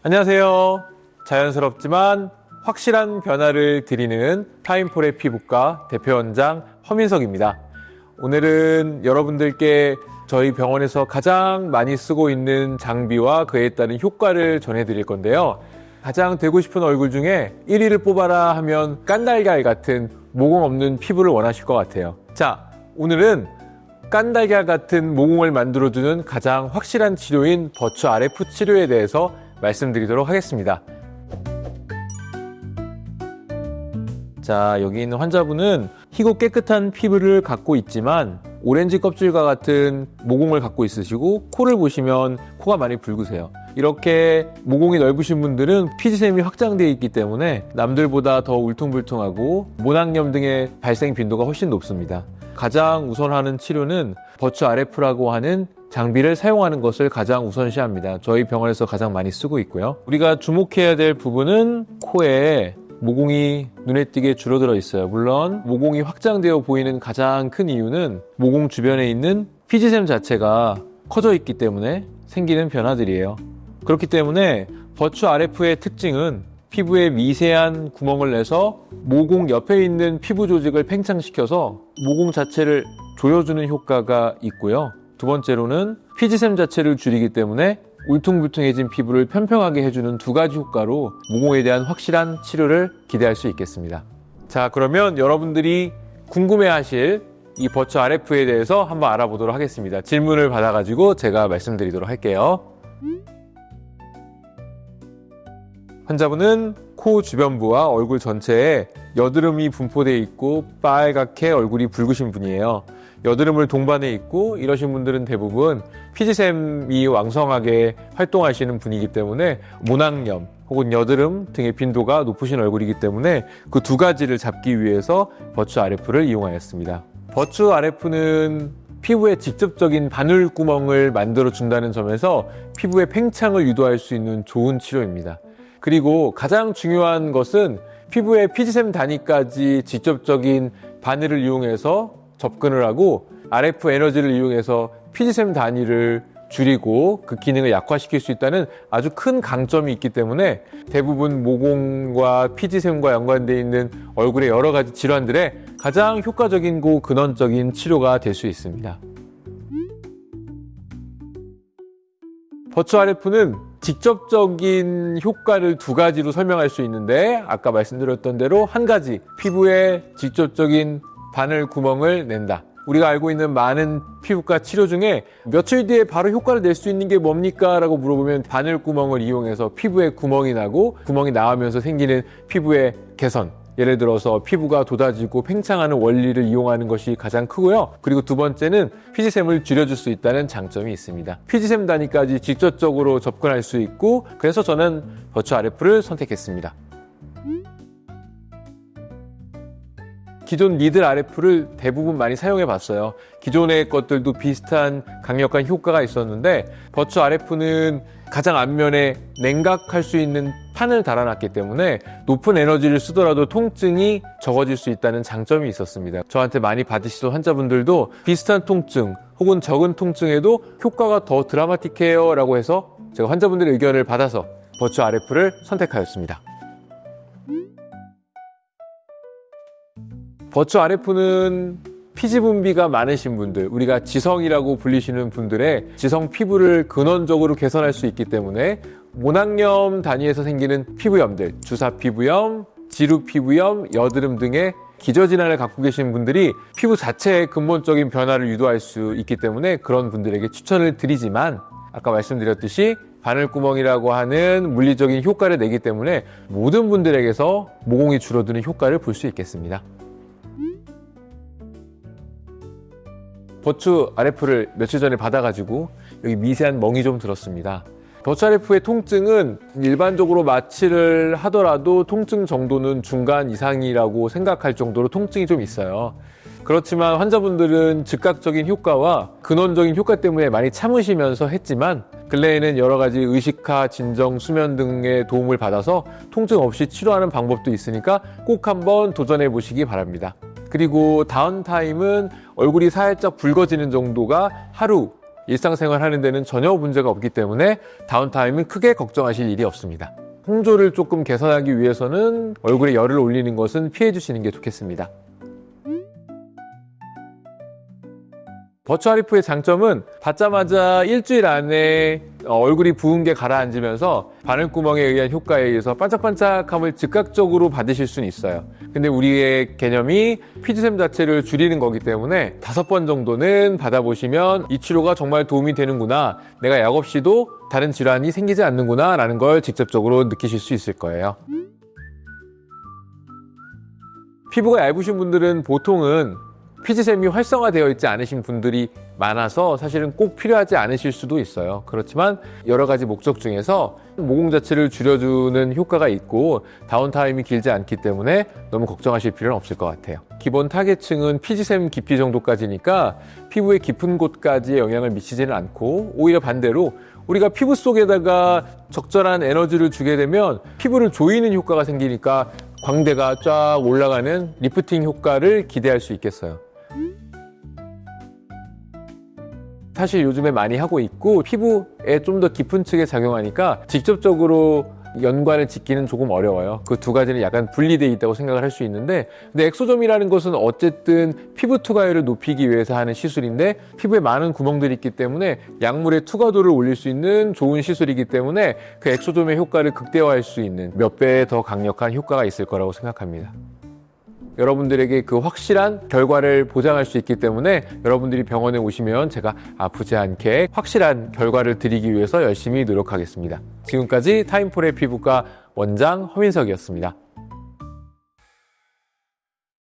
안녕하세요. 자연스럽지만 확실한 변화를 드리는 타임폴의 피부과 대표원장 허민석입니다. 오늘은 여러분들께 저희 병원에서 가장 많이 쓰고 있는 장비와 그에 따른 효과를 전해드릴 건데요. 가장 되고 싶은 얼굴 중에 1위를 뽑아라 하면 깐달걀 같은 모공 없는 피부를 원하실 것 같아요. 자, 오늘은 깐달걀 같은 모공을 만들어주는 가장 확실한 치료인 버추 RF 치료에 대해서 말씀드리도록 하겠습니다. 자, 여기 있는 환자분은 희고 깨끗한 피부를 갖고 있지만 오렌지 껍질과 같은 모공을 갖고 있으시고 코를 보시면 코가 많이 붉으세요. 이렇게 모공이 넓으신 분들은 피지샘이 확장되어 있기 때문에 남들보다 더 울퉁불퉁하고 모낭염 등의 발생 빈도가 훨씬 높습니다. 가장 우선하는 치료는 버추 RF라고 하는 장비를 사용하는 것을 가장 우선시합니다. 저희 병원에서 가장 많이 쓰고 있고요. 우리가 주목해야 될 부분은 코에 모공이 눈에 띄게 줄어들어 있어요. 물론 모공이 확장되어 보이는 가장 큰 이유는 모공 주변에 있는 피지샘 자체가 커져 있기 때문에 생기는 변화들이에요. 그렇기 때문에 버추 RF의 특징은 피부에 미세한 구멍을 내서 모공 옆에 있는 피부 조직을 팽창시켜서 모공 자체를 조여주는 효과가 있고요. 두 번째로는 피지샘 자체를 줄이기 때문에 울퉁불퉁해진 피부를 평평하게 해주는 두 가지 효과로 모공에 대한 확실한 치료를 기대할 수 있겠습니다. 자, 그러면 여러분들이 궁금해하실 이 버추 RF에 대해서 한번 알아보도록 하겠습니다. 질문을 받아가지고 제가 말씀드리도록 할게요. 환자분은 코 주변부와 얼굴 전체에 여드름이 분포되어 있고 빨갛게 얼굴이 붉으신 분이에요. 여드름을 동반해 있고 이러신 분들은 대부분 피지샘이 왕성하게 활동하시는 분이기 때문에 모낭염 혹은 여드름 등의 빈도가 높으신 얼굴이기 때문에 그 두 가지를 잡기 위해서 버추 RF를 이용하였습니다. 버추 RF는 피부에 직접적인 바늘구멍을 만들어준다는 점에서 피부의 팽창을 유도할 수 있는 좋은 치료입니다. 그리고 가장 중요한 것은 피부의 피지샘 단위까지 직접적인 바늘을 이용해서 접근을 하고 RF 에너지를 이용해서 피지샘 단위를 줄이고 그 기능을 약화시킬 수 있다는 아주 큰 강점이 있기 때문에 대부분 모공과 피지샘과 연관되어 있는 얼굴의 여러 가지 질환들의 가장 효과적이고 근원적인 치료가 될 수 있습니다. 버추 RF는 직접적인 효과를 두 가지로 설명할 수 있는데 아까 말씀드렸던 대로 한 가지, 피부에 직접적인 바늘 구멍을 낸다. 우리가 알고 있는 많은 피부과 치료 중에 며칠 뒤에 바로 효과를 낼 수 있는 게 뭡니까? 라고 물어보면 바늘 구멍을 이용해서 피부에 구멍이 나고 구멍이 나오면서 생기는 피부의 개선. 예를 들어서 피부가 돋아지고 팽창하는 원리를 이용하는 것이 가장 크고요. 그리고 두 번째는 피지샘을 줄여줄 수 있다는 장점이 있습니다. 피지샘 단위까지 직접적으로 접근할 수 있고 그래서 저는 버추 RF를 선택했습니다. 기존 니들 RF를 대부분 많이 사용해 봤어요. 기존의 것들도 비슷한 강력한 효과가 있었는데 버추 RF는 가장 앞면에 냉각할 수 있는 판을 달아놨기 때문에 높은 에너지를 쓰더라도 통증이 적어질 수 있다는 장점이 있었습니다. 저한테 많이 받으시던 환자분들도 비슷한 통증 혹은 적은 통증에도 효과가 더 드라마틱해요 라고 해서 제가 환자분들의 의견을 받아서 버추 RF를 선택하였습니다. 버추 RF는 피지 분비가 많으신 분들, 우리가 지성이라고 불리시는 분들의 지성 피부를 근원적으로 개선할 수 있기 때문에 모낭염 단위에서 생기는 피부염들, 주사 피부염, 지루 피부염, 여드름 등의 기저질환을 갖고 계신 분들이 피부 자체의 근본적인 변화를 유도할 수 있기 때문에 그런 분들에게 추천을 드리지만 아까 말씀드렸듯이 바늘구멍이라고 하는 물리적인 효과를 내기 때문에 모든 분들에게서 모공이 줄어드는 효과를 볼 수 있겠습니다. 버추 RF를 며칠 전에 받아가지고 여기 미세한 멍이 좀 들었습니다. 버추 RF의 통증은 일반적으로 마취를 하더라도 통증 정도는 중간 이상이라고 생각할 정도로 통증이 좀 있어요. 그렇지만 환자분들은 즉각적인 효과와 근원적인 효과 때문에 많이 참으시면서 했지만 근래에는 여러 가지 의식화, 진정, 수면 등의 도움을 받아서 통증 없이 치료하는 방법도 있으니까 꼭 한번 도전해 보시기 바랍니다. 그리고 다운타임은 얼굴이 살짝 붉어지는 정도가 하루 일상생활 하는 데는 전혀 문제가 없기 때문에 다운타임은 크게 걱정하실 일이 없습니다. 홍조를 조금 개선하기 위해서는 얼굴에 열을 올리는 것은 피해 주시는 게 좋겠습니다. 버추 RF의 장점은 받자마자 일주일 안에 얼굴이 부은 게 가라앉으면서 바늘구멍에 의한 효과에 의해서 반짝반짝함을 즉각적으로 받으실 수는 있어요. 근데 우리의 개념이 피지샘 자체를 줄이는 거기 때문에 5번 정도는 받아보시면 이 치료가 정말 도움이 되는구나, 내가 약 없이도 다른 질환이 생기지 않는구나 라는 걸 직접적으로 느끼실 수 있을 거예요. 피부가 얇으신 분들은 보통은 피지샘이 활성화되어 있지 않으신 분들이 많아서 사실은 꼭 필요하지 않으실 수도 있어요. 그렇지만 여러 가지 목적 중에서 모공 자체를 줄여주는 효과가 있고 다운타임이 길지 않기 때문에 너무 걱정하실 필요는 없을 것 같아요. 기본 타겟층은 피지샘 깊이 정도까지니까 피부의 깊은 곳까지의 영향을 미치지는 않고, 오히려 반대로 우리가 피부 속에다가 적절한 에너지를 주게 되면 피부를 조이는 효과가 생기니까 광대가 쫙 올라가는 리프팅 효과를 기대할 수 있겠어요. 사실 요즘에 많이 하고 있고 피부에 좀 더 깊은 층에 작용하니까 직접적으로 연관을 짓기는 조금 어려워요. 그 두 가지는 약간 분리되어 있다고 생각을 할 수 있는데, 근데 엑소점이라는 것은 어쨌든 피부 투과율을 높이기 위해서 하는 시술인데 피부에 많은 구멍들이 있기 때문에 약물의 투과도를 올릴 수 있는 좋은 시술이기 때문에 그 엑소점의 효과를 극대화할 수 있는 몇 배 더 강력한 효과가 있을 거라고 생각합니다. 여러분들에게 그 확실한 결과를 보장할 수 있기 때문에 여러분들이 병원에 오시면 제가 아프지 않게 확실한 결과를 드리기 위해서 열심히 노력하겠습니다. 지금까지 타임폴의 피부과 원장 허민석이었습니다.